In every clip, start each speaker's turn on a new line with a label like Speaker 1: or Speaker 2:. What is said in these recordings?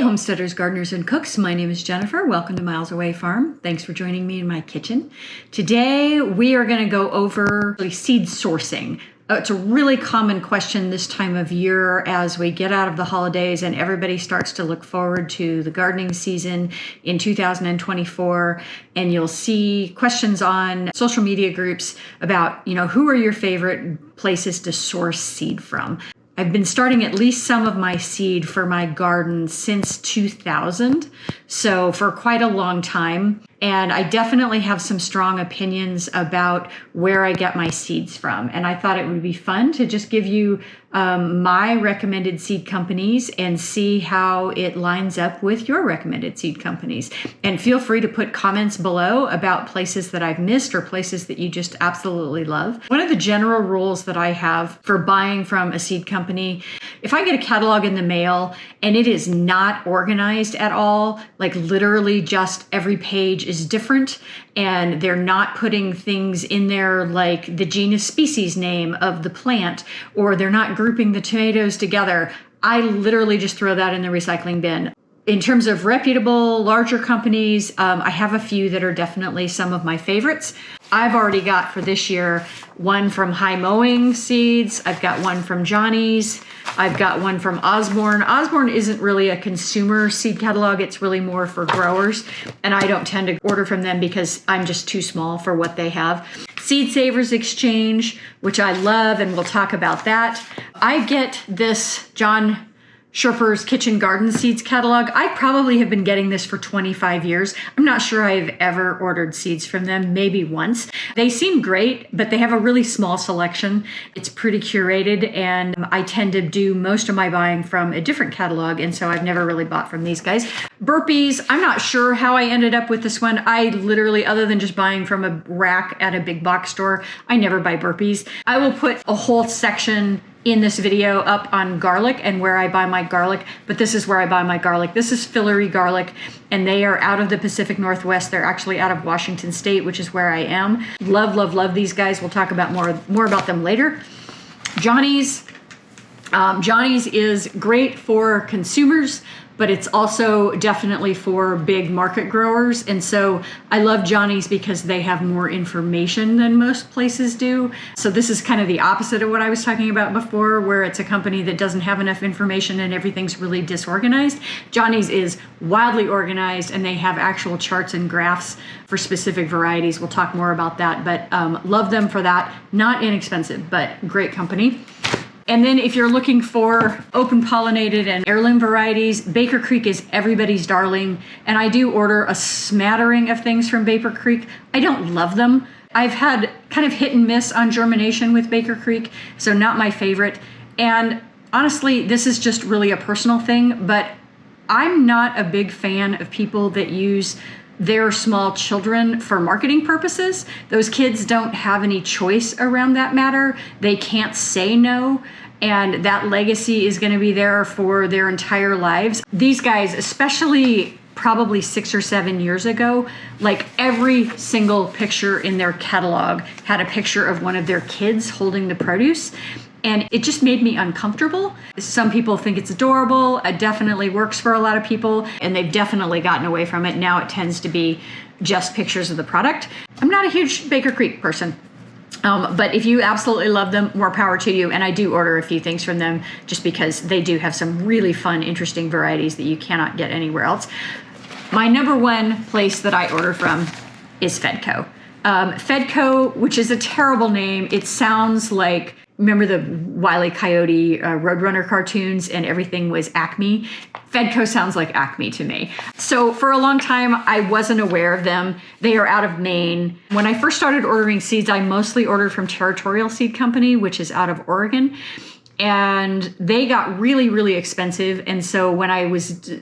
Speaker 1: homesteaders, gardeners, and cooks. My name is Jennifer. Welcome to Miles Away Farm. Thanks for joining me in my kitchen. Today, we are going to go over seed sourcing. It's a really common question this time of year as we get out of the holidays and everybody starts to look forward to the gardening season in 2024. And you'll see questions on social media groups about, who are your favorite places to source seed from? I've been starting at least some of my seed for my garden since 2000, so for quite a long time. And I definitely have some strong opinions about where I get my seeds from. And I thought it would be fun to just give you my recommended seed companies and see how it lines up with your recommended seed companies. And feel free to put comments below about places that I've missed or places that you just absolutely love. One of the general rules that I have for buying from a seed company, if I get a catalog in the mail and it is not organized at all, like literally just every page is different and they're not putting things in there like the genus species name of the plant, or they're not grouping the tomatoes together, I literally just throw that in the recycling bin. In terms of reputable, larger companies, I have a few that are definitely some of my favorites. I've already got for this year one from High Mowing Seeds. I've got one from Johnny's. I've got one from Osborne. Osborne isn't really a consumer seed catalog. It's really more for growers. And I don't tend to order from them because I'm just too small for what they have. Seed Savers Exchange, which I love, and we'll talk about that. I get this John Sherper's Kitchen Garden Seeds catalog. I probably have been getting this for 25 years. I'm not sure I've ever ordered seeds from them, maybe once. They seem great, but they have a really small selection. It's pretty curated, and I tend to do most of my buying from a different catalog, and so I've never really bought from these guys. Burpees, I'm not sure how I ended up with this one. I literally, other than just buying from a rack at a big box store, I never buy Burpees. I will put a whole section in this video up on garlic and where I buy my garlic, but this is where I buy my garlic. This is Fillery garlic, and they are out of the Pacific Northwest. They're actually out of Washington State, which is where I am. Love, love, love these guys. We'll talk about more about them later. Johnny's. Johnny's is great for consumers, but it's also definitely for big market growers. And so I love Johnny's because they have more information than most places do. So this is kind of the opposite of what I was talking about before, where it's a company that doesn't have enough information and everything's really disorganized. Johnny's is wildly organized, and they have actual charts and graphs for specific varieties. We'll talk more about that, but love them for that. Not inexpensive, but great company. And then if you're looking for open pollinated and heirloom varieties, Baker Creek is everybody's darling. And I do order a smattering of things from Baker Creek. I don't love them. I've had kind of hit and miss on germination with Baker Creek, so not my favorite. And honestly, this is just really a personal thing, but I'm not a big fan of people that use their small children for marketing purposes. Those kids don't have any choice around that matter. They can't say no, and that legacy is going to be there for their entire lives. These guys, especially probably 6 or 7 years ago, like every single picture in their catalog had a picture of one of their kids holding the produce. And it just made me uncomfortable. Some people think it's adorable. It definitely works for a lot of people, and they've definitely gotten away from it. Now it tends to be just pictures of the product. I'm not a huge Baker Creek person, but if you absolutely love them, more power to you. And I do order a few things from them just because they do have some really fun, interesting varieties that you cannot get anywhere else. My number one place that I order from is Fedco. Fedco, which is a terrible name. It sounds like, remember the Wile E. Coyote Roadrunner cartoons and everything was Acme? Fedco sounds like Acme to me. So for a long time, I wasn't aware of them. They are out of Maine. When I first started ordering seeds, I mostly ordered from Territorial Seed Company, which is out of Oregon. And they got really, really expensive. And so when I was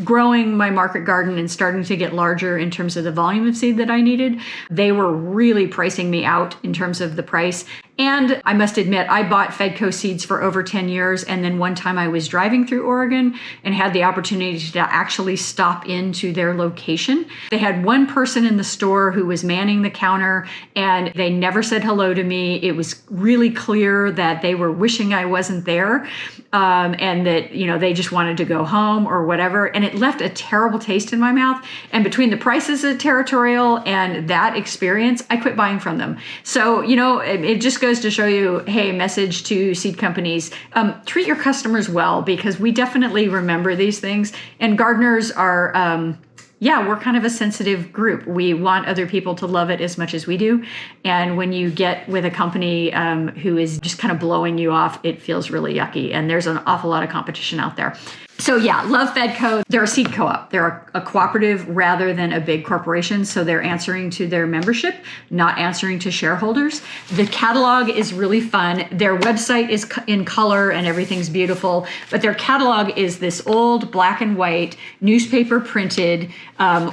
Speaker 1: growing my market garden and starting to get larger in terms of the volume of seed that I needed, they were really pricing me out in terms of the price. And I must admit, I bought Fedco Seeds for over 10 years. And then one time I was driving through Oregon and had the opportunity to actually stop into their location. They had one person in the store who was manning the counter, and they never said hello to me. It was really clear that they were wishing I wasn't there, and that, they just wanted to go home or whatever. And it left a terrible taste in my mouth. And between the prices at Territorial and that experience, I quit buying from them. So, it just goes to show you, hey, message to seed companies, treat your customers well, because we definitely remember these things. And gardeners are, we're kind of a sensitive group. We want other people to love it as much as we do. And when you get with a company who is just kind of blowing you off, it feels really yucky. And there's an awful lot of competition out there. So love Fedco. They're a seed co-op. They're a cooperative rather than a big corporation. So they're answering to their membership, not answering to shareholders. The catalog is really fun. Their website is in color and everything's beautiful, but their catalog is this old black and white newspaper printed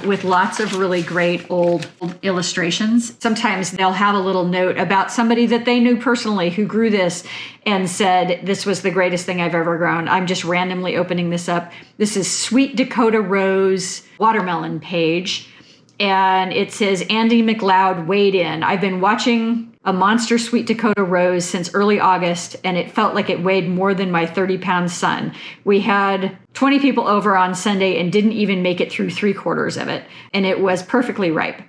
Speaker 1: with lots of really great old illustrations. Sometimes they'll have a little note about somebody that they knew personally who grew this and said, this was the greatest thing I've ever grown. I'm just randomly opening this up. This is Sweet Dakota Rose watermelon page. And it says, Andy McLeod weighed in. I've been watching a monster Sweet Dakota Rose since early August, and it felt like it weighed more than my 30-pound son. We had 20 people over on Sunday and didn't even make it through 3/4 of it. And it was perfectly ripe.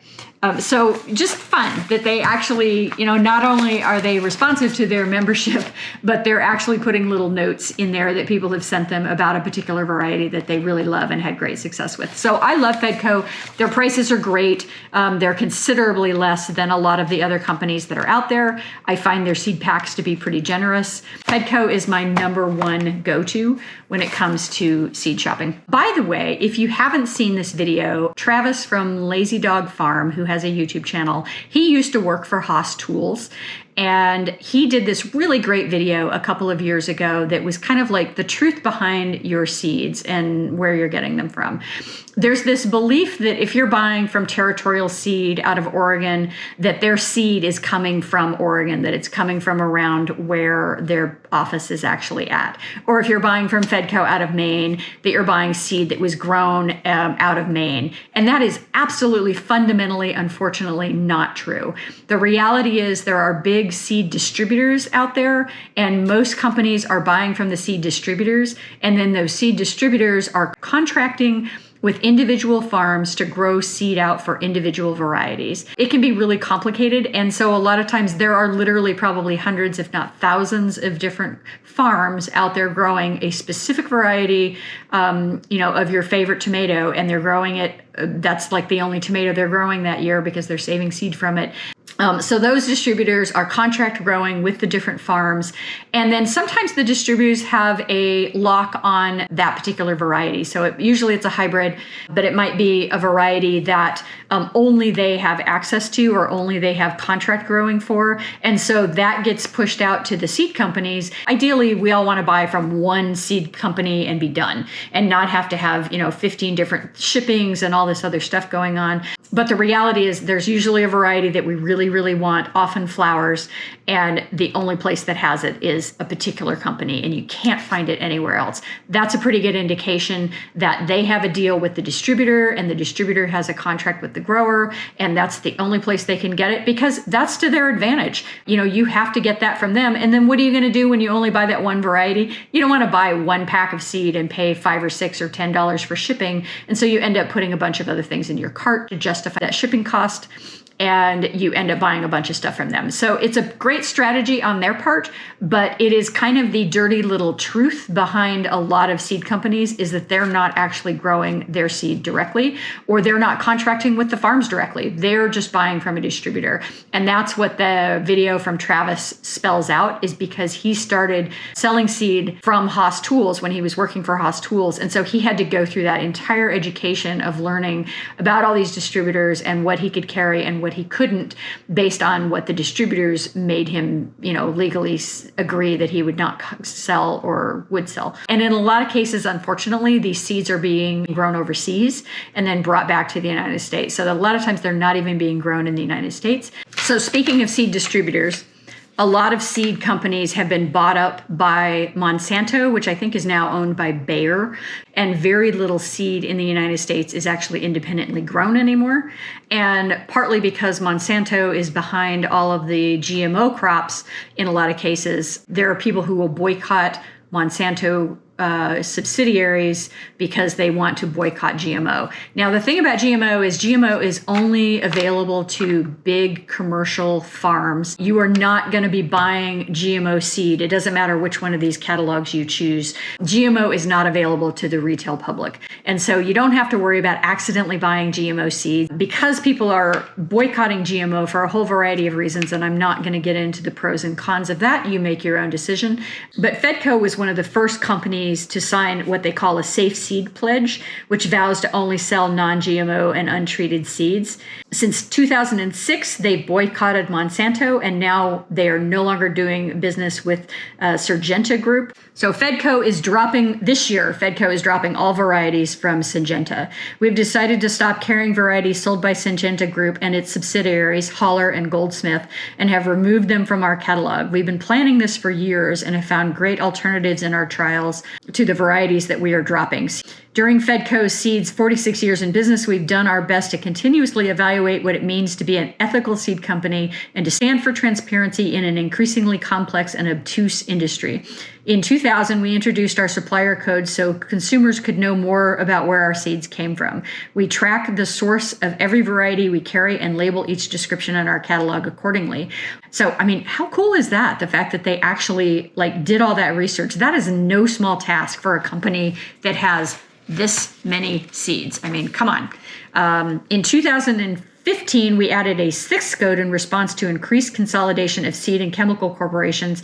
Speaker 1: So just fun that they actually, not only are they responsive to their membership, but they're actually putting little notes in there that people have sent them about a particular variety that they really love and had great success with. So I love Fedco. Their prices are great. They're considerably less than a lot of the other companies that are out there. I find their seed packs to be pretty generous. Fedco is my number one go-to when it comes to seed shopping. By the way, if you haven't seen this video, Travis from Lazy Dog Farm, who has a YouTube channel, he used to work for Haas Tools. And he did this really great video a couple of years ago that was kind of like the truth behind your seeds and where you're getting them from. There's this belief that if you're buying from Territorial Seed out of Oregon, that their seed is coming from Oregon, that it's coming from around where their office is actually at. Or if you're buying from Fedco out of Maine, that you're buying seed that was grown out of Maine. And that is absolutely fundamentally, unfortunately, not true. The reality is there are big seed distributors out there, and most companies are buying from the seed distributors, and then those seed distributors are contracting with individual farms to grow seed out for individual varieties. It can be really complicated, and so a lot of times there are literally probably hundreds, if not thousands, of different farms out there growing a specific variety, of your favorite tomato, and they're growing it. That's like the only tomato they're growing that year because they're saving seed from it. So those distributors are contract growing with the different farms. And then sometimes the distributors have a lock on that particular variety. So usually it's a hybrid, but it might be a variety that only they have access to or only they have contract growing for. And so that gets pushed out to the seed companies. Ideally, we all want to buy from one seed company and be done and not have to have, 15 different shippings and all this other stuff going on. But the reality is there's usually a variety that we really, really want, often flowers, and the only place that has it is a particular company, and you can't find it anywhere else. That's a pretty good indication that they have a deal with the distributor, and the distributor has a contract with the grower, and that's the only place they can get it because that's to their advantage. You have to get that from them. And then what are you going to do when you only buy that one variety? You don't want to buy one pack of seed and pay $5 or $6 or $10 for shipping. And so you end up putting a bunch of other things in your cart to justify that shipping cost, and you end up buying a bunch of stuff from them. So it's a great strategy on their part, but it is kind of the dirty little truth behind a lot of seed companies is that they're not actually growing their seed directly, or they're not contracting with the farms directly. They're just buying from a distributor. And that's what the video from Travis spells out, is because he started selling seed from Haas Tools when he was working for Haas Tools. And so he had to go through that entire education of learning about all these distributors and what he could carry and what he couldn't, based on what the distributors made him, legally agree that he would not sell or would sell. And in a lot of cases, unfortunately, these seeds are being grown overseas and then brought back to the United States. So a lot of times they're not even being grown in the United States. So speaking of seed distributors, A lot of seed companies have been bought up by Monsanto, which I think is now owned by Bayer, and very little seed in the United States is actually independently grown anymore. And partly because Monsanto is behind all of the GMO crops in a lot of cases, there are people who will boycott Monsanto subsidiaries because they want to boycott GMO. Now, the thing about GMO is only available to big commercial farms. You are not going to be buying GMO seed. It doesn't matter which one of these catalogs you choose. GMO is not available to the retail public. And so you don't have to worry about accidentally buying GMO seed because people are boycotting GMO for a whole variety of reasons. And I'm not going to get into the pros and cons of that. You make your own decision. But Fedco was one of the first companies to sign what they call a safe seed pledge, which vows to only sell non-GMO and untreated seeds. Since 2006, they boycotted Monsanto, and now they are no longer doing business with Syngenta Group. So Fedco is dropping all varieties from Syngenta. We've decided to stop carrying varieties sold by Syngenta Group and its subsidiaries, Holler and Goldsmith, and have removed them from our catalog. We've been planning this for years and have found great alternatives in our trials to the varieties that we are dropping. During Fedco Seeds' 46 years in business, we've done our best to continuously evaluate what it means to be an ethical seed company and to stand for transparency in an increasingly complex and obtuse industry. In 2000, we introduced our supplier code so consumers could know more about where our seeds came from. We track the source of every variety we carry and label each description in our catalog accordingly. So, I mean, how cool is that? The fact that they actually did all that research. That is no small task for a company that has this many seeds. I mean, come on. In 2015, we added a sixth code in response to increased consolidation of seed and chemical corporations,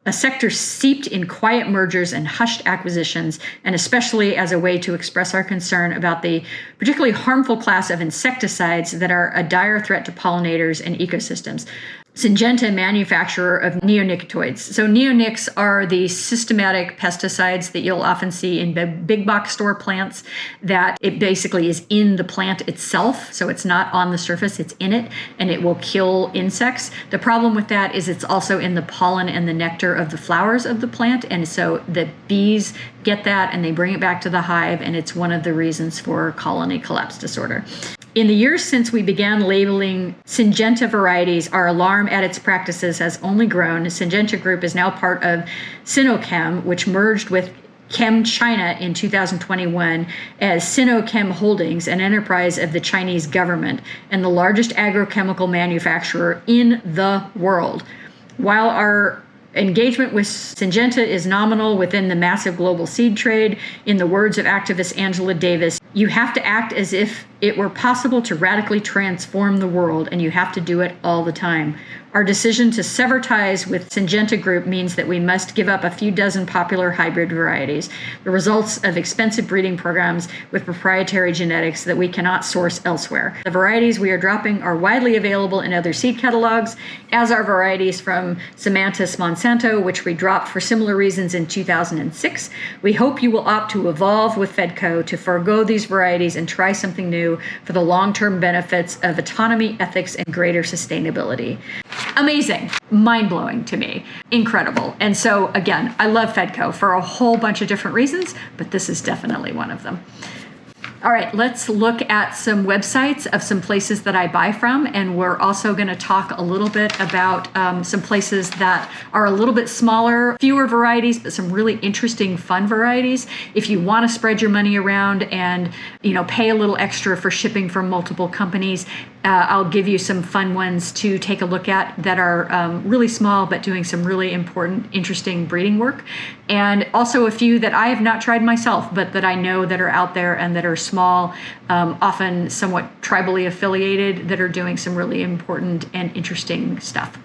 Speaker 1: a sector steeped in quiet mergers and hushed acquisitions, and especially as a way to express our concern about the particularly harmful class of insecticides that are a dire threat to pollinators and ecosystems. Syngenta, manufacturer of neonicotinoids. So neonics are the systematic pesticides that you'll often see in big box store plants, that it basically is in the plant itself. So it's not on the surface, it's in it, and it will kill insects. The problem with that is it's also in the pollen and the nectar of the flowers of the plant. And so the bees get that and they bring it back to the hive, and it's one of the reasons for colony collapse disorder. In the years since we began labeling Syngenta varieties, our alarm at its practices has only grown. Syngenta Group is now part of Sinochem, which merged with Chem China in 2021 as Sinochem Holdings, an enterprise of the Chinese government and the largest agrochemical manufacturer in the world. While our engagement with Syngenta is nominal within the massive global seed trade, in the words of activist Angela Davis, you have to act as if it were possible to radically transform the world, and you have to do it all the time. Our decision to sever ties with Syngenta Group means that we must give up a few dozen popular hybrid varieties, the results of expensive breeding programs with proprietary genetics that we cannot source elsewhere. The varieties we are dropping are widely available in other seed catalogs, as are varieties from Syngenta's Monsanto, which we dropped for similar reasons in 2006. We hope you will opt to evolve with Fedco, to forego these varieties and try something new for the long-term benefits of autonomy, ethics, and greater sustainability. Amazing, mind-blowing to me, incredible. And so again, I love Fedco for a whole bunch of different reasons, but this is definitely one of them. All right, let's look at some websites of some places that I buy from, and we're also going to talk a little bit about some places that are a little bit smaller, fewer varieties, but some really interesting, fun varieties. If you want to spread your money around and pay a little extra for shipping from multiple companies, I'll give you some fun ones to take a look at that are really small but doing some really important, interesting breeding work. And also a few that I have not tried myself, but that I know that are out there and that are small, often somewhat tribally affiliated, that are doing some really important and interesting stuff.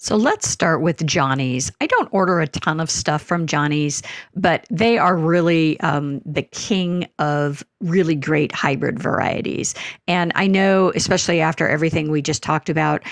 Speaker 2: So let's start with Johnny's. I don't order a ton of stuff from Johnny's, but they are really the king of really great hybrid varieties. And I know, especially after everything we just talked about,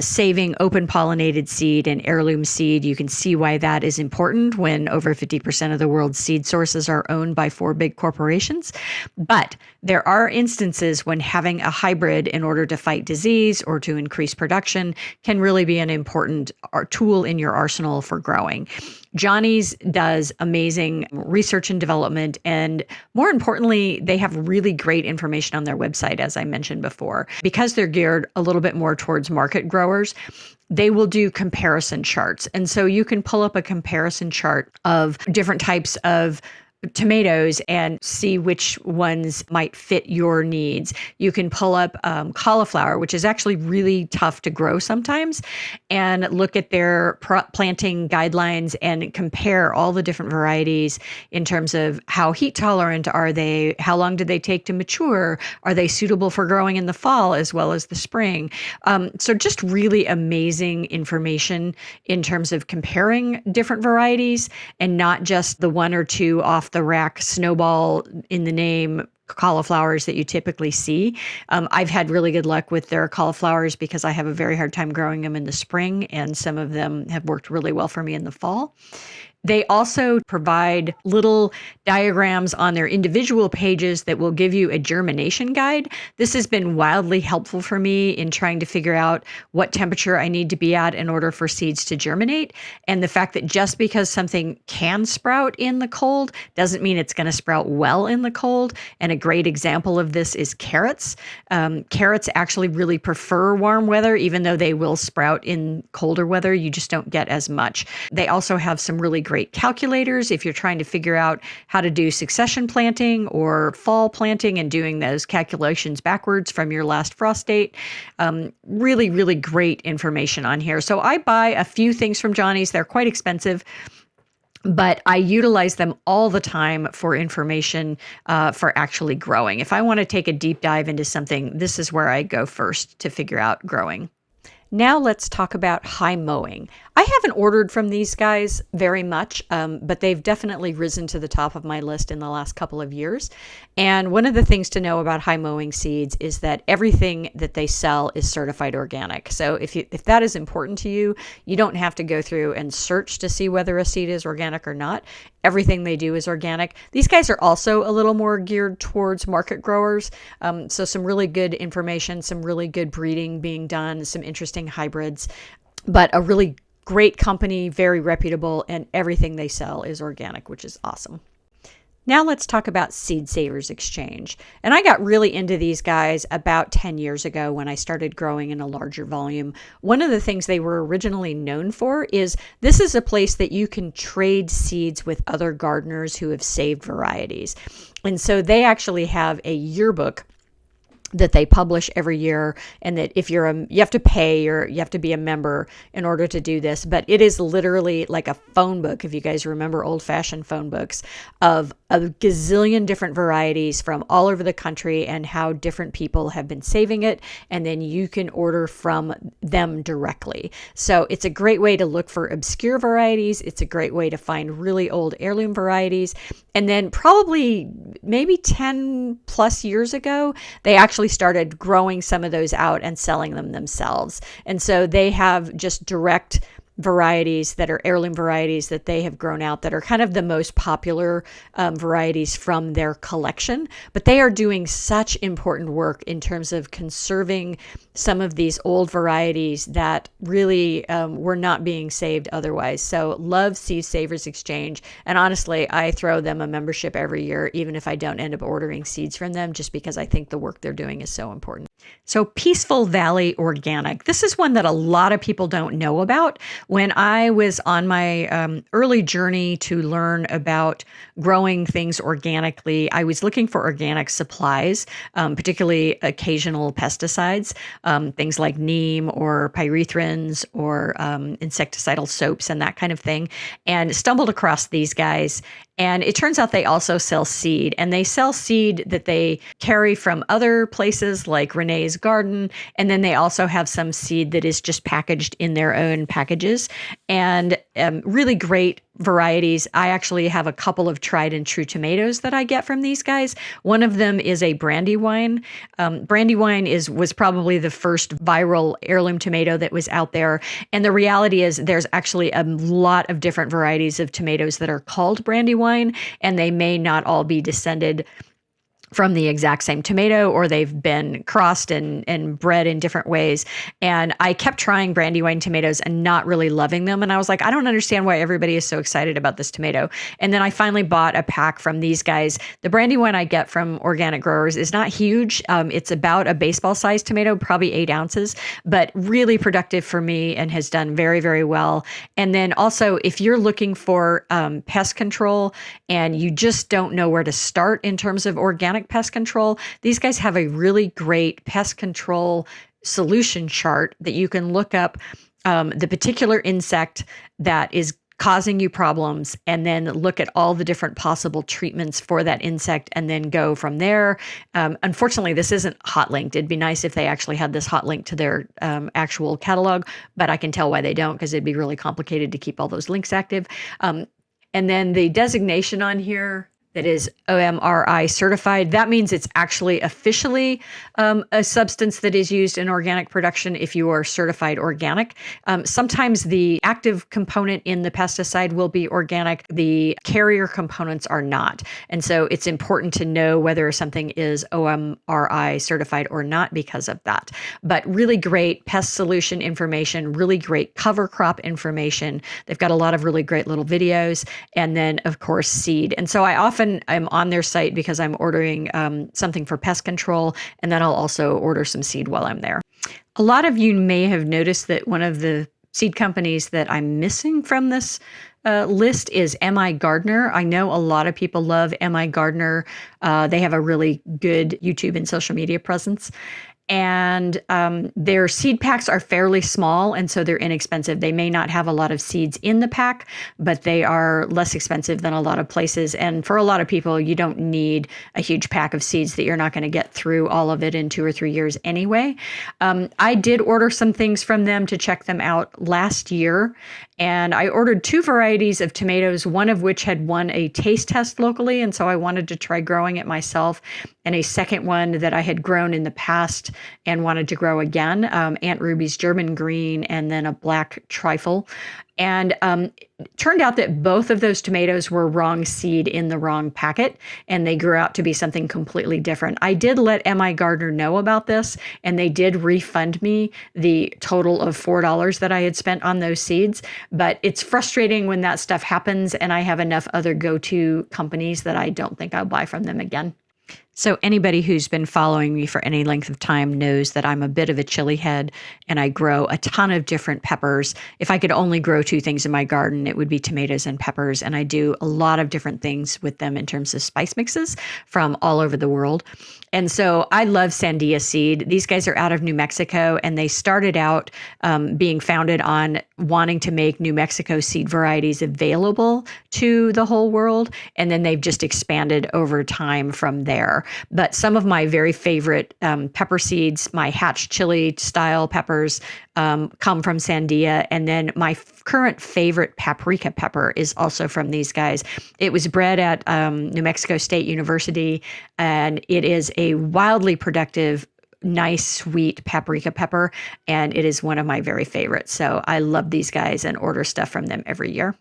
Speaker 2: saving open pollinated seed and heirloom seed, you can see why that is important when over 50% of the world's seed sources are owned by 4 big corporations. But there are instances when having a hybrid in order to fight disease or to increase production can really be an important tool in your arsenal for growing. Johnny's does amazing research and development, and more importantly, they have really great information on their website, as I mentioned before. Because they're geared a little bit more towards market growers, they will do comparison charts. And so you can pull up a comparison chart of different types of tomatoes and see which ones might fit your needs. You can pull up cauliflower, which is actually really tough to grow sometimes, and look at their planting guidelines and compare all the different varieties in terms of how heat tolerant are they, how long do they take to mature, are they suitable for growing in the fall as well as the spring. So just really amazing information in terms of comparing different varieties and not just the one or two off the rack snowball in the name cauliflowers that you typically see. I've had really good luck with their cauliflowers because I have a very hard time growing them in the spring, and some of them have worked really well for me in the fall. They also provide little diagrams on their individual pages that will give you a germination guide. This has been wildly helpful for me in trying to figure out what temperature I need to be at in order for seeds to germinate. And the fact that just because something can sprout in the cold doesn't mean it's going to sprout well in the cold. And a great example of this is carrots. Carrots actually really prefer warm weather, even though they will sprout in colder weather. You just don't get as much. They also have some really great calculators if you're trying to figure out how to do succession planting or fall planting and doing those calculations backwards from your last frost date. Really, really great information on here. So I buy a few things from Johnny's. They're quite expensive, but I utilize them all the time for information for actually growing. If I want to take a deep dive into something, this is where I go first to figure out growing. Now let's talk about high mowing. I haven't ordered from these guys very much, but they've definitely risen to the top of my list in the last couple of years. And one of the things to know about high mowing seeds is that everything that they sell is certified organic. So if that is important to you, you don't have to go through and search to see whether a seed is organic or not. Everything they do is organic. These guys are also a little more geared towards market growers. So some really good information, some really good breeding being done, some interesting hybrids, but a really great company, very reputable, and everything they sell is organic, which is awesome. Now let's talk about Seed Savers Exchange. And I got really into these guys about 10 years ago when I started growing in a larger volume. One of the things they were originally known for is this is a place that you can trade seeds with other gardeners who have saved varieties. And so they actually have a yearbook that they publish every year, and that if you have to pay or you have to be a member in order to do this, but it is literally like a phone book, if you guys remember old-fashioned phone books, of a gazillion different varieties from all over the country and how different people have been saving it, and then you can order from them directly. So it's a great way to look for obscure varieties. It's a great way to find really old heirloom varieties. And then probably maybe 10 plus years ago, they actually started growing some of those out and selling them themselves. And so they have just direct varieties that are heirloom varieties that they have grown out that are kind of the most popular varieties from their collection. But they are doing such important work in terms of conserving some of these old varieties that really were not being saved otherwise. So love Seed Savers Exchange. And honestly, I throw them a membership every year, even if I don't end up ordering seeds from them, just because I think the work they're doing is so important. So Peaceful Valley Organic. This is one that a lot of people don't know about. When I was on my early journey to learn about growing things organically, I was looking for organic supplies, particularly occasional pesticides, things like neem or pyrethrins or insecticidal soaps and that kind of thing, and stumbled across these guys. And it turns out they also sell seed, and they sell seed that they carry from other places like Renee's Garden. And then they also have some seed that is just packaged in their own packages. And really great varieties. I actually have a couple of tried and true tomatoes that I get from these guys. One of them is a Brandywine. Brandywine was probably the first viral heirloom tomato that was out there. And the reality is there's actually a lot of different varieties of tomatoes that are called Brandywine, and they may not all be descended from the exact same tomato, or they've been crossed and bred in different ways. And I kept trying Brandywine tomatoes and not really loving them. And I was like, I don't understand why everybody is so excited about this tomato. And then I finally bought a pack from these guys. The Brandywine I get from organic growers is not huge. It's about a baseball-sized tomato, probably 8 ounces, but really productive for me and has done very, very well. And then also, if you're looking for pest control and you just don't know where to start in terms of organic pest control, these guys have a really great pest control solution chart that you can look up the particular insect that is causing you problems, and then look at all the different possible treatments for that insect and then go from there. Unfortunately, this isn't hot linked. It'd be nice if they actually had this hot link to their actual catalog, but I can tell why they don't, because it'd be really complicated to keep all those links active. And then the designation on here that is OMRI certified. That means it's actually officially a substance that is used in organic production if you are certified organic. Sometimes the active component in the pesticide will be organic. The carrier components are not. And so it's important to know whether something is OMRI certified or not because of that. But really great pest solution information, really great cover crop information. They've got a lot of really great little videos. And then, of course, seed. And so I'm on their site because I'm ordering something for pest control, and then I'll also order some seed while I'm there. A lot of you may have noticed that one of the seed companies that I'm missing from this list is M.I. Gardener. I know a lot of people love M.I. Gardener. They have a really good YouTube and social media presence. And their seed packs are fairly small, and so they're inexpensive. They may not have a lot of seeds in the pack, but they are less expensive than a lot of places. And for a lot of people, you don't need a huge pack of seeds that you're not going to get through all of it in 2 or 3 years anyway. I did order some things from them to check them out last year, and I ordered 2 varieties of tomatoes, one of which had won a taste test locally, and so I wanted to try growing it myself, and a second one that I had grown in the past and wanted to grow again, Aunt Ruby's German Green, and then a black trifle. And it turned out that both of those tomatoes were wrong seed in the wrong packet, and they grew out to be something completely different. I did let M.I. Gardener know about this, and they did refund me the total of $4 that I had spent on those seeds. But it's frustrating when that stuff happens, and I have enough other go-to companies that I don't think I'll buy from them again. So anybody who's been following me for any length of time knows that I'm a bit of a chili head, and I grow a ton of different peppers. If I could only grow 2 things in my garden, it would be tomatoes and peppers. And I do a lot of different things with them in terms of spice mixes from all over the world. And so I love Sandia seed. These guys are out of New Mexico, and they started out being founded on wanting to make New Mexico seed varieties available to the whole world. And then they've just expanded over time from there. But some of my very favorite pepper seeds, my hatch chili style peppers, come from Sandia. And then my current favorite paprika pepper is also from these guys. It was bred at New Mexico State University, and it is a wildly productive, nice, sweet paprika pepper, and it is one of my very favorites. So I love these guys and order stuff from them every year.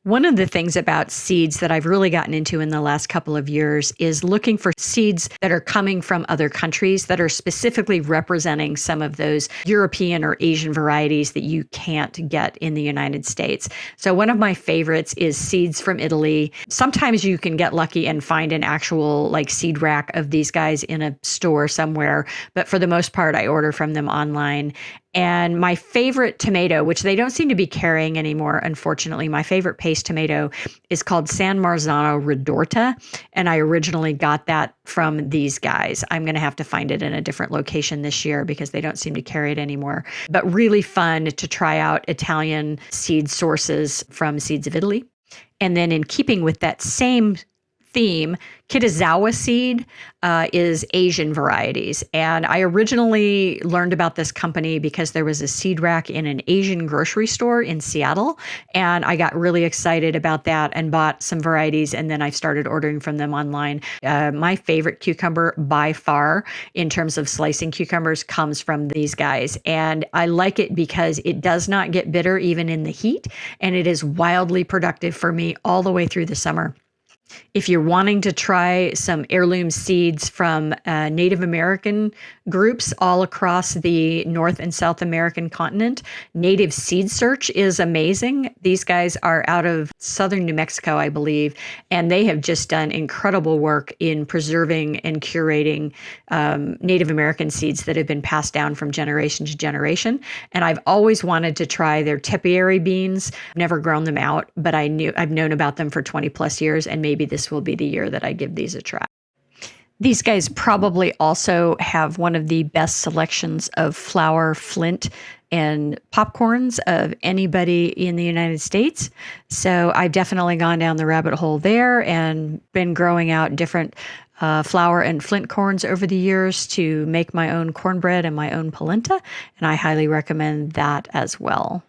Speaker 2: One of the things about seeds that I've really gotten into in the last couple of years is looking for seeds that are coming from other countries that are specifically representing some of those European or Asian varieties that you can't get in the United States. So one of my favorites is seeds from Italy. Sometimes you can get lucky and find an actual seed rack of these guys in a store somewhere, but for the most part, I order from them online. And my favorite tomato, which they don't seem to be carrying anymore, unfortunately, my favorite paste tomato is called San Marzano Ridorta. And I originally got that from these guys. I'm going to have to find it in a different location this year because they don't seem to carry it anymore. But really fun to try out Italian seed sources from Seeds of Italy. And then in keeping with that same theme. Kitazawa seed is Asian varieties. And I originally learned about this company because there was a seed rack in an Asian grocery store in Seattle. And I got really excited about that and bought some varieties. And then I started ordering from them online. My favorite cucumber by far in terms of slicing cucumbers comes from these guys. And I like it because it does not get bitter even in the heat. And it is wildly productive for me all the way through the summer. If you're wanting to try some heirloom seeds from Native American groups all across the North and South American continent, Native Seed Search is amazing. These guys are out of southern New Mexico, I believe, and they have just done incredible work in preserving and curating Native American seeds that have been passed down from generation to generation. And I've always wanted to try their topiary beans. Never grown them out, but I've known about them for 20 plus years, and maybe this will be the year that I give these a try. These guys probably also have one of the best selections of flour, flint, and popcorns of anybody in the United States. So I've definitely gone down the rabbit hole there and been growing out different flour and flint corns over the years to make my own cornbread and my own polenta. And I highly recommend that as well.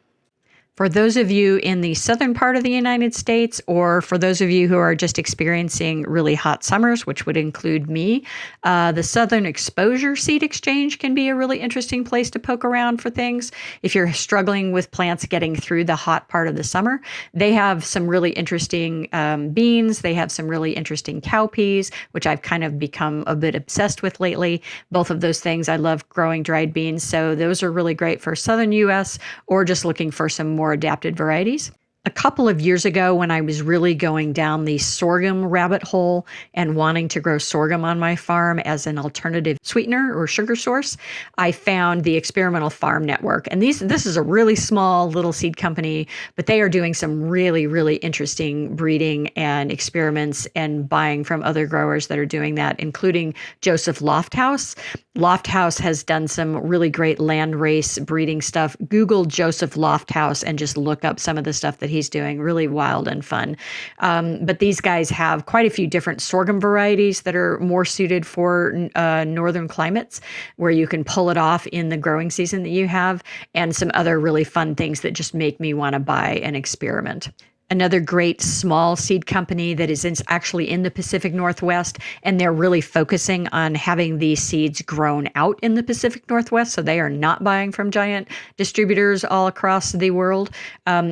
Speaker 2: For those of you in the southern part of the United States, or for those of you who are just experiencing really hot summers, which would include me, the Southern Exposure Seed Exchange can be a really interesting place to poke around for things. If you're struggling with plants getting through the hot part of the summer, they have some really interesting beans. They have some really interesting cowpeas, which I've kind of become a bit obsessed with lately. Both of those things, I love growing dried beans. So those are really great for Southern U.S. or just looking for some more adapted varieties. A couple of years ago, when I was really going down the sorghum rabbit hole and wanting to grow sorghum on my farm as an alternative sweetener or sugar source, I found the Experimental Farm Network. And this is a really small little seed company, but they are doing some really, really interesting breeding and experiments and buying from other growers that are doing that, including Joseph Lofthouse. Lofthouse has done some really great landrace breeding stuff. Google Joseph Lofthouse and just look up some of the stuff that he's doing. Really wild and fun. But these guys have quite a few different sorghum varieties that are more suited for northern climates, where you can pull it off in the growing season that you have, and some other really fun things that just make me want to buy and experiment. Another great small seed company that is actually in the Pacific Northwest, and they're really focusing on having these seeds grown out in the Pacific Northwest, so they are not buying from giant distributors all across the world,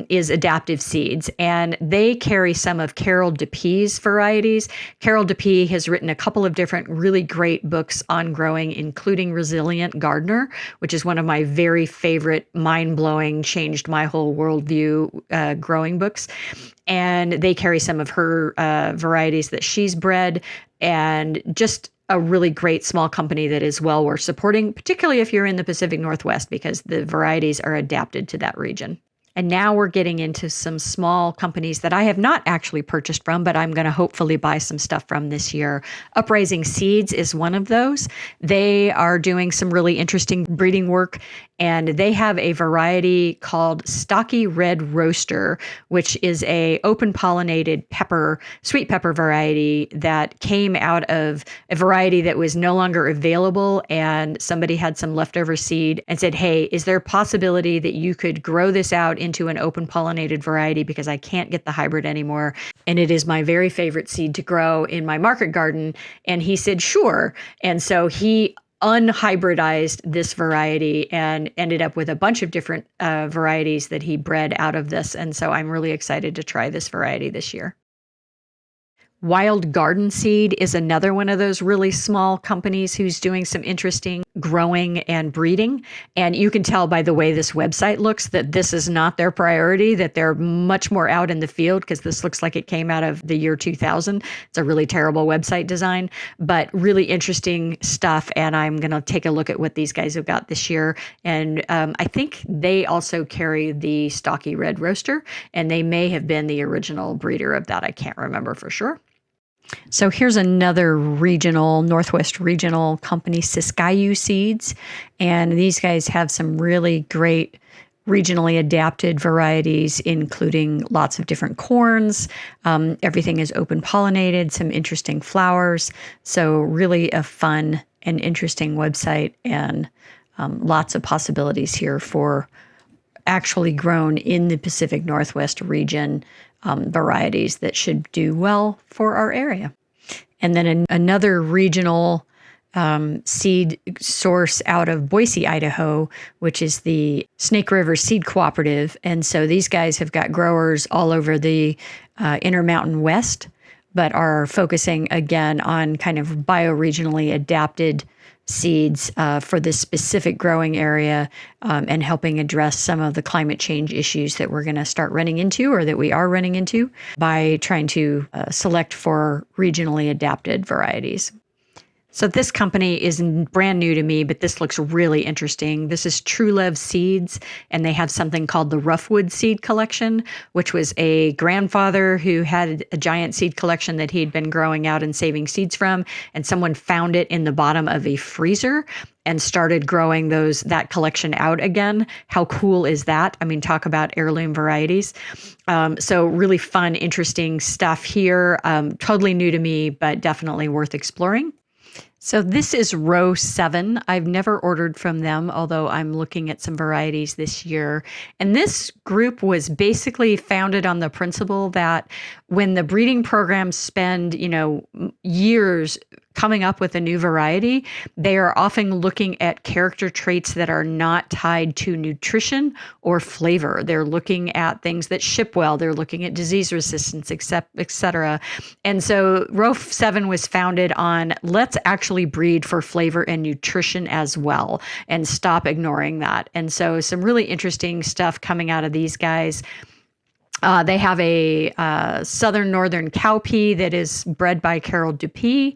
Speaker 2: is Adaptive Seeds. And they carry some of Carol DePee's varieties. Carol DePee has written a couple of different really great books on growing, including Resilient Gardener, which is one of my very favorite, mind-blowing, changed my whole worldview growing books. And they carry some of her varieties that she's bred, and just a really great small company that is well worth supporting, particularly if you're in the Pacific Northwest, because the varieties are adapted to that region. And now we're getting into some small companies that I have not actually purchased from, but I'm going to hopefully buy some stuff from this year. Uprising Seeds is one of those. They are doing some really interesting breeding work, and they have a variety called Stocky Red Roaster, which is a open pollinated sweet pepper variety that came out of a variety that was no longer available, and somebody had some leftover seed and said, hey, is there a possibility that you could grow this out into an open pollinated variety, because I can't get the hybrid anymore, and it is my very favorite seed to grow in my market garden? And he said, sure. And so he unhybridized this variety and ended up with a bunch of different varieties that he bred out of this. And so I'm really excited to try this variety this year. Wild Garden Seed is another one of those really small companies who's doing some interesting growing and breeding. And you can tell by the way this website looks that this is not their priority, that they're much more out in the field, because this looks like it came out of the year 2000. It's a really terrible website design, but really interesting stuff. And I'm going to take a look at what these guys have got this year. And I think they also carry the Stocky Red Roaster, and they may have been the original breeder of that. I can't remember for sure. So here's another Northwest regional company, Fedco Seeds. And these guys have some really great regionally adapted varieties, including lots of different corns. Everything is open pollinated, some interesting flowers. So really a fun and interesting website, and lots of possibilities here for actually grown in the Pacific Northwest region varieties that should do well for our area. And then another regional seed source out of Boise, Idaho, which is the Snake River Seed Cooperative. And so these guys have got growers all over the Intermountain West, but are focusing again on kind of bioregionally adapted seeds for this specific growing area, and helping address some of the climate change issues that we're going to start running into, or that we are running into, by trying to select for regionally adapted varieties. So this company is brand new to me, but this looks really interesting. This is True Love Seeds, and they have something called the Roughwood Seed Collection, which was a grandfather who had a giant seed collection that he'd been growing out and saving seeds from, and someone found it in the bottom of a freezer and started growing that collection out again. How cool is that? I mean, talk about heirloom varieties. So really fun, interesting stuff here. Totally new to me, but definitely worth exploring. So this is row 7. I've never ordered from them, although I'm looking at some varieties this year. And this group was basically founded on the principle that when the breeding programs spend, years coming up with a new variety, they are often looking at character traits that are not tied to nutrition or flavor. They're looking at things that ship well. They're looking at disease resistance, et cetera. And so row 7 was founded on, let's actually breed for flavor and nutrition as well, and stop ignoring that. And so some really interesting stuff coming out of these guys. They have a southern northern cowpea that is bred by Carol Dupuy,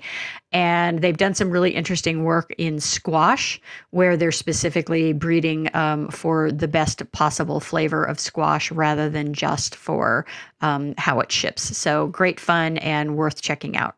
Speaker 2: and they've done some really interesting work in squash, where they're specifically breeding for the best possible flavor of squash rather than just for how it ships. So great fun and worth checking out.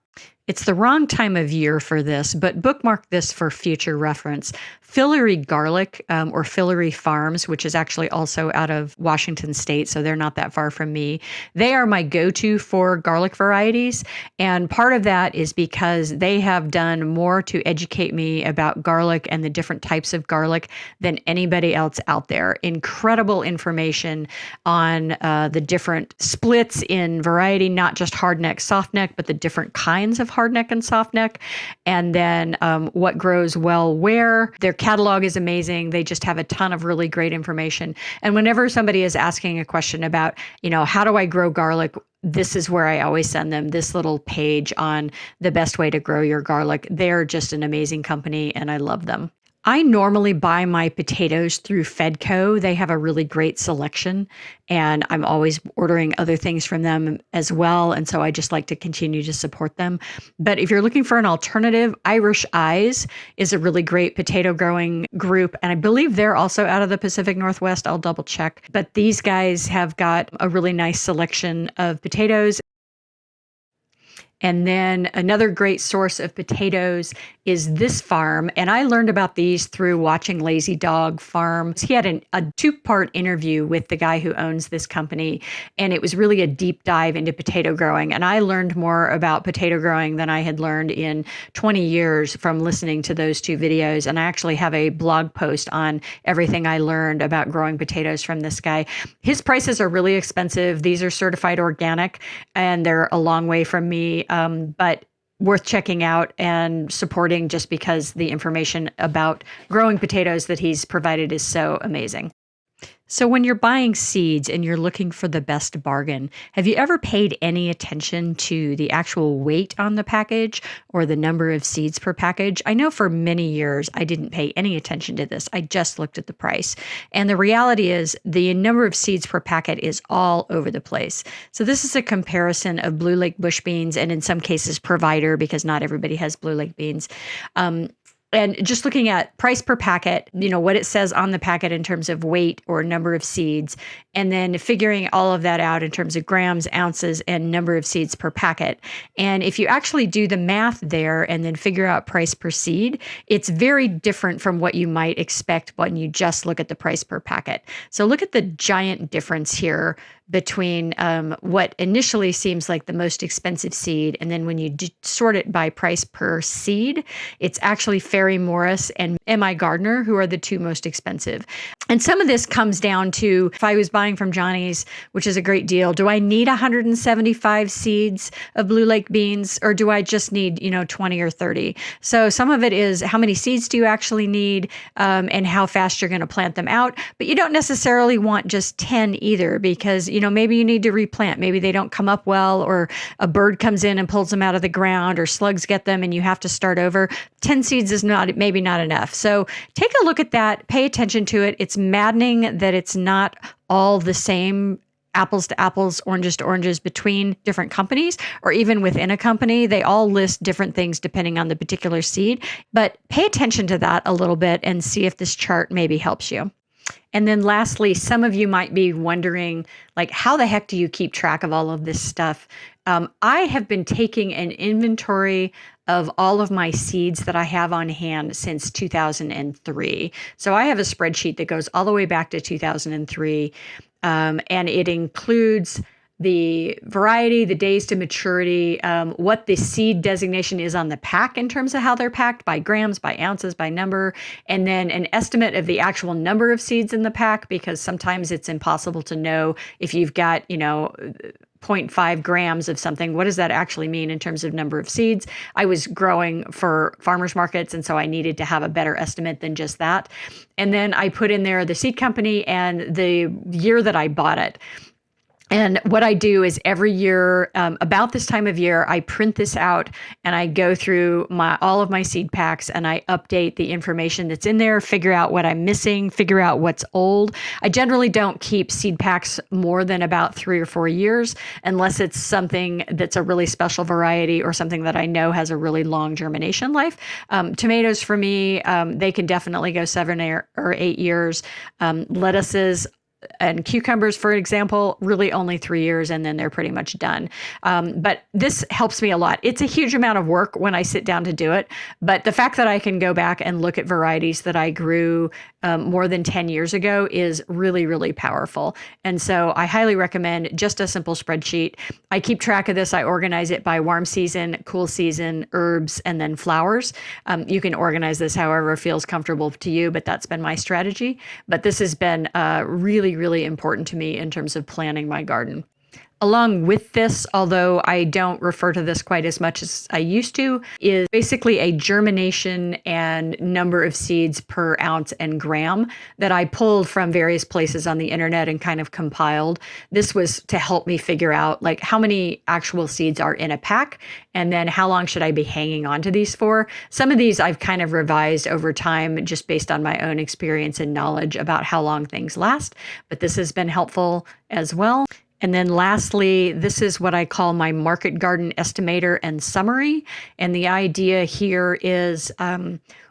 Speaker 2: It's the wrong time of year for this, but bookmark this for future reference. Fillory Garlic, or Fillory Farms, which is actually also out of Washington State, so they're not that far from me. They are my go-to for garlic varieties, and part of that is because they have done more to educate me about garlic and the different types of garlic than anybody else out there. Incredible information on the different splits in variety, not just hardneck, softneck, but the different kinds of hardneck and softneck, and then what grows well where. Their catalog is amazing. They just have a ton of really great information. And whenever somebody is asking a question about, how do I grow garlic, this is where I always send them this little page on the best way to grow your garlic. They're just an amazing company, and I love them. I normally buy my potatoes through Fedco. They have a really great selection, and I'm always ordering other things from them as well. And so I just like to continue to support them. But if you're looking for an alternative, Irish Eyes is a really great potato growing group. And I believe they're also out of the Pacific Northwest. I'll double check. But these guys have got a really nice selection of potatoes. And then another great source of potatoes is this farm. And I learned about these through watching Lazy Dog Farm. He had a 2-part interview with the guy who owns this company. And it was really a deep dive into potato growing. And I learned more about potato growing than I had learned in 20 years from listening to those 2 videos. And I actually have a blog post on everything I learned about growing potatoes from this guy. His prices are really expensive. These are certified organic, and they're a long way from me. But worth checking out and supporting, just because the information about growing potatoes that he's provided is so amazing. So when you're buying seeds and you're looking for the best bargain, have you ever paid any attention to the actual weight on the package or the number of seeds per package? I know for many years I didn't pay any attention to this. I just looked at the price. And the reality is the number of seeds per packet is all over the place. So this is a comparison of Blue Lake bush beans, and in some cases Provider, because not everybody has Blue Lake beans. And just looking at price per packet, what it says on the packet in terms of weight or number of seeds, and then figuring all of that out in terms of grams, ounces, and number of seeds per packet. And if you actually do the math there and then figure out price per seed, it's very different from what you might expect when you just look at the price per packet. So look at the giant difference here between what initially seems like the most expensive seed, and then when you sort it by price per seed, it's actually Fairy Morris and M.I. Gardner who are the two most expensive. And some of this comes down to, if I was buying from Johnny's, which is a great deal, do I need 175 seeds of Blue Lake beans, or do I just need 20 or 30? So some of it is how many seeds do you actually need, and how fast you're going to plant them out. But you don't necessarily want just 10 either, because maybe you need to replant. Maybe they don't come up well, or a bird comes in and pulls them out of the ground, or slugs get them and you have to start over. 10 seeds is maybe not enough. So take a look at that, pay attention to it. It's maddening that it's not all the same, apples to apples, oranges to oranges between different companies, or even within a company. They all list different things depending on the particular seed. But pay attention to that a little bit and see if this chart maybe helps you. And then lastly, some of you might be wondering, how the heck do you keep track of all of this stuff? I have been taking an inventory of all of my seeds that I have on hand since 2003. So I have a spreadsheet that goes all the way back to 2003, and it includes the variety, the days to maturity, what the seed designation is on the pack in terms of how they're packed, by grams, by ounces, by number, and then an estimate of the actual number of seeds in the pack, because sometimes it's impossible to know if you've got, 0.5 grams of something. What does that actually mean in terms of number of seeds? I was growing for farmers markets, and so I needed to have a better estimate than just that. And then I put in there the seed company and the year that I bought it. And what I do is every year, about this time of year, I print this out and I go through all of my seed packs and I update the information that's in there, figure out what I'm missing, figure out what's old. I generally don't keep seed packs more than about 3 or 4 years, unless it's something that's a really special variety or something that I know has a really long germination life. Tomatoes for me, they can definitely go 7 or 8 years. Lettuces and cucumbers, for example, really only 3 years, and then they're pretty much done. But this helps me a lot. It's a huge amount of work when I sit down to do it, but the fact that I can go back and look at varieties that I grew more than 10 years ago is really, really powerful. And so I highly recommend just a simple spreadsheet. I keep track of this. I organize it by warm season, cool season, herbs, and then flowers. You can organize this however feels comfortable to you, but that's been my strategy. But this has been really, really important to me in terms of planning my garden. Along with this, although I don't refer to this quite as much as I used to, is basically a germination and number of seeds per ounce and gram that I pulled from various places on the internet and kind of compiled. This was to help me figure out how many actual seeds are in a pack, and then how long should I be hanging on to these for. Some of these I've kind of revised over time just based on my own experience and knowledge about how long things last, but this has been helpful as well. And then lastly, this is what I call my market garden estimator and summary. And the idea here is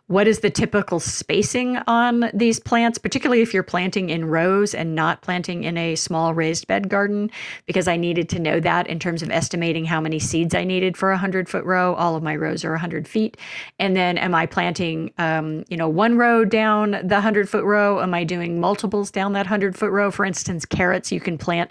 Speaker 2: what is the typical spacing on these plants, particularly if you're planting in rows and not planting in a small raised bed garden, because I needed to know that in terms of estimating how many seeds I needed for a 100-foot row. All of my rows are 100 feet. And then am I planting, one row down the 100-foot row? Am I doing multiples down that 100-foot row? For instance, carrots, you can plant,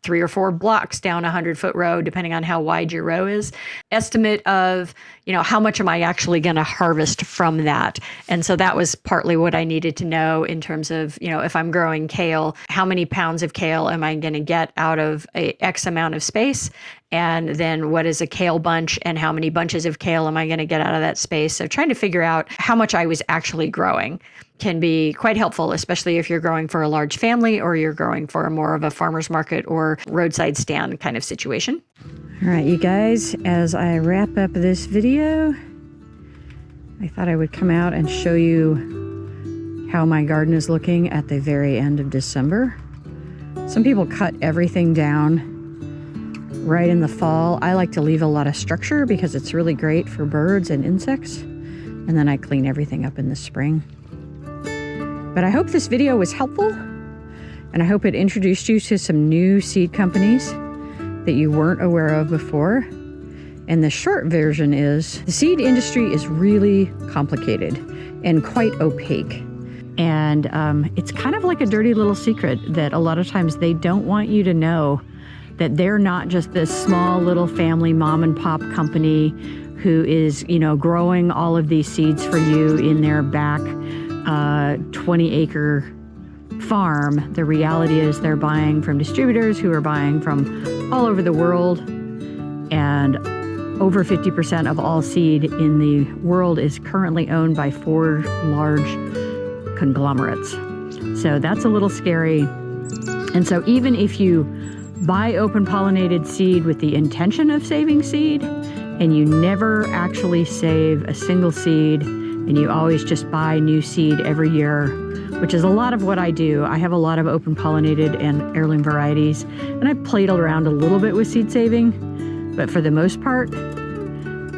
Speaker 2: 3 or 4 blocks down a 100-foot row, depending on how wide your row is. Estimate of, how much am I actually going to harvest from that? And so that was partly what I needed to know in terms of, if I'm growing kale, how many pounds of kale am I going to get out of a X amount of space? And then what is a kale bunch, and how many bunches of kale am I going to get out of that space? So trying to figure out how much I was actually growing can be quite helpful, especially if you're growing for a large family or you're growing for more of a farmer's market or roadside stand kind of situation. All right, you guys, as I wrap up this video, I thought I would come out and show you how my garden is looking at the very end of December. Some people cut everything down right in the fall. I like to leave a lot of structure because it's really great for birds and insects. and then I clean everything up in the spring. But I hope this video was helpful, and I hope it introduced you to some new seed companies that you weren't aware of before. And the short version is the seed industry is really complicated and quite opaque. And it's kind of like a dirty little secret that a lot of times they don't want you to know, that they're not just this small little family mom and pop company who is, growing all of these seeds for you in their back 20-acre farm. The reality is they're buying from distributors who are buying from all over the world, and over 50% of all seed in the world is currently owned by 4 large conglomerates. So that's a little scary. And so even if you buy open pollinated seed with the intention of saving seed, and you never actually save a single seed, and you always just buy new seed every year, which is a lot of what I do. I have a lot of open pollinated and heirloom varieties, and I've played around a little bit with seed saving, but for the most part,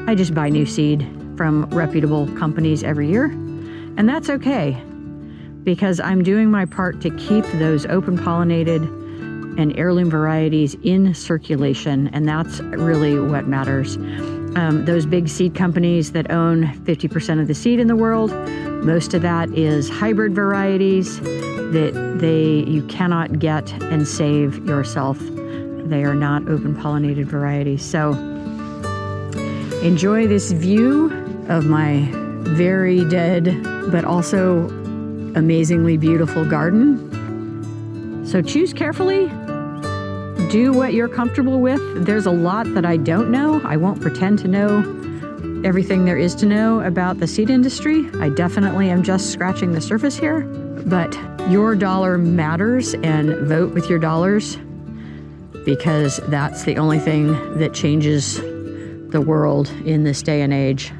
Speaker 2: I just buy new seed from reputable companies every year. And that's okay, because I'm doing my part to keep those open pollinated and heirloom varieties in circulation, and that's really what matters. Those big seed companies that own 50% of the seed in the world, most of that is hybrid varieties that you cannot get and save yourself. They are not open pollinated varieties. So enjoy this view of my very dead but also amazingly beautiful garden. So choose carefully. Do what you're comfortable with. There's a lot that I don't know. I won't pretend to know everything there is to know about the seed industry. I definitely am just scratching the surface here. But your dollar matters, and vote with your dollars, because that's the only thing that changes the world in this day and age.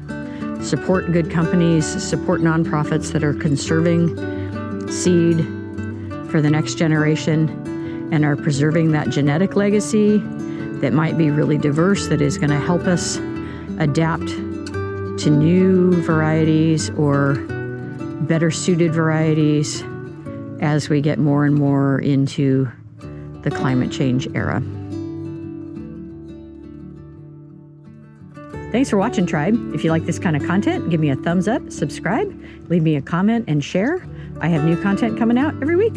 Speaker 2: Support good companies, support nonprofits that are conserving seed for the next generation and are preserving that genetic legacy that might be really diverse, that is going to help us adapt to new varieties or better suited varieties as we get more and more into the climate change era. Thanks for watching, Tribe. If you like this kind of content, give me a thumbs up, subscribe, leave me a comment, and share. I have new content coming out every week.